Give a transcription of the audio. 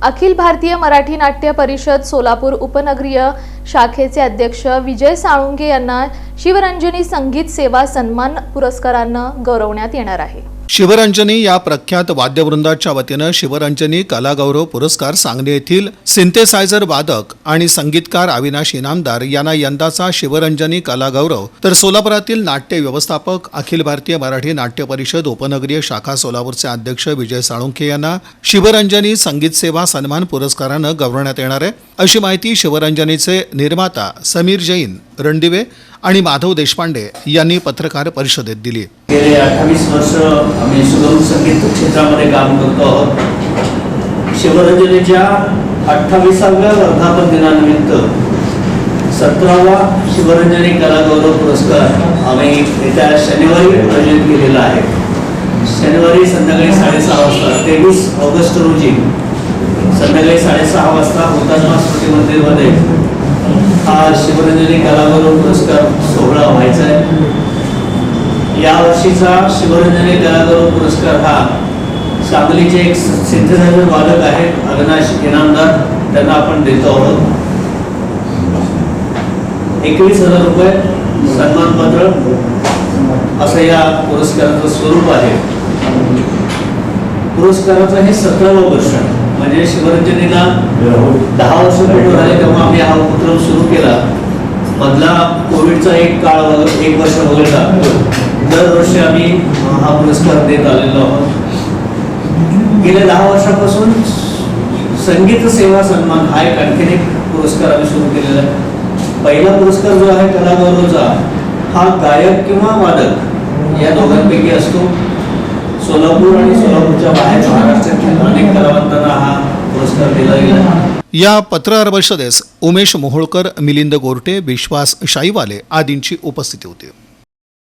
अखिल भारतीय मराठी नाट्य परिषद सोलापूर उपनगरीय शाखेचे अध्यक्ष विजय साळुंखे यांना शिवरंजनी संगीत सेवा सन्मान पुरस्कारानं गौरवण्यात येणार आहे। शिवरंजनी या प्रख्यात वाद्यवृंदाच्या वतीनं शिवरंजनी कलागौरव पुरस्कार सांगली येथील सिंथेसायझर वादक आणि संगीतकार अविनाश इनामदार यांना यंदाचा शिवरंजनी कलागौरव, तर सोलापुरातील नाट्य व्यवस्थापक अखिल भारतीय मराठी नाट्य परिषद उपनगरीय शाखा सोलापूरचे अध्यक्ष विजय साळुंखे यांना शिवरंजनी संगीत सेवा सन्मान पुरस्कारानं गौरवण्यात येणार आहे, अशी माहिती शिवरंजनीचे निर्माता समीर जैन, रणदिवे आणि माधव देशपांडे यांनी पत्रकार परिषदेत दिली। गेले 28 वर्ष आम्ही सुगम संगीत क्षेत्रामध्ये काम करतो आहोत। शिवरंजनीच्या 28व्या वर्धापन दिनानिमित्त 17वा शिवरंजनी कलागौरव पुरस्कार आम्ही येत्या शनिवारी आयोजित केलेला आहे। शनिवारी संध्याकाळी 6:30 वाजता 23 ऑगस्ट रोजी संध्याकाळी 6:30 वाजता हुतात्मा स्मृती मंदिरमध्ये हा शिवरंजनी कलागौरव पुरस्कार सोहळा व्हायचा आहे। या वर्षीचा शिवरंजनी कलागौरव पुरस्कार हा सांगलीचे एक सिंथेसायझर वादक आहेत अविनाश इनामदार, त्यांना आपण देतो आहोत। 21,000 रुपये सन्मानपत्र असं या पुरस्काराचं स्वरूप आहे। पुरस्काराचं हे 17वं वर्ष, म्हणजे शिवरंजनीला 10 वर्ष पूर्ण झाले तेव्हा आम्ही हा उपक्रम सुरू केला। मधला कोविडचा एक वर्ष वगळता दरवर्षी आम्ही हा पुरस्कार देत आलेलो आहोत। गेल्या 10 वर्षापासून संगीत सेवा सन्मान हा एक आणखीन एक पुरस्कार आम्ही सुरू केलेला आहे। पहिला पुरस्कार जो आहे कलागौरवचा, हा गायक किंवा वादक या दोघांपैकी असतो। सोलापूर आणि सोलापूरच्या बाहेर महाराष्ट्रातील अनेक कलावंतांना हा पुरस्कार दिला गेला। या पत्रकार परिषदेस उमेश मोहोळकर, मिलिंद गोरटे, विश्वास शाईवाले आदींची उपस्थिती होती।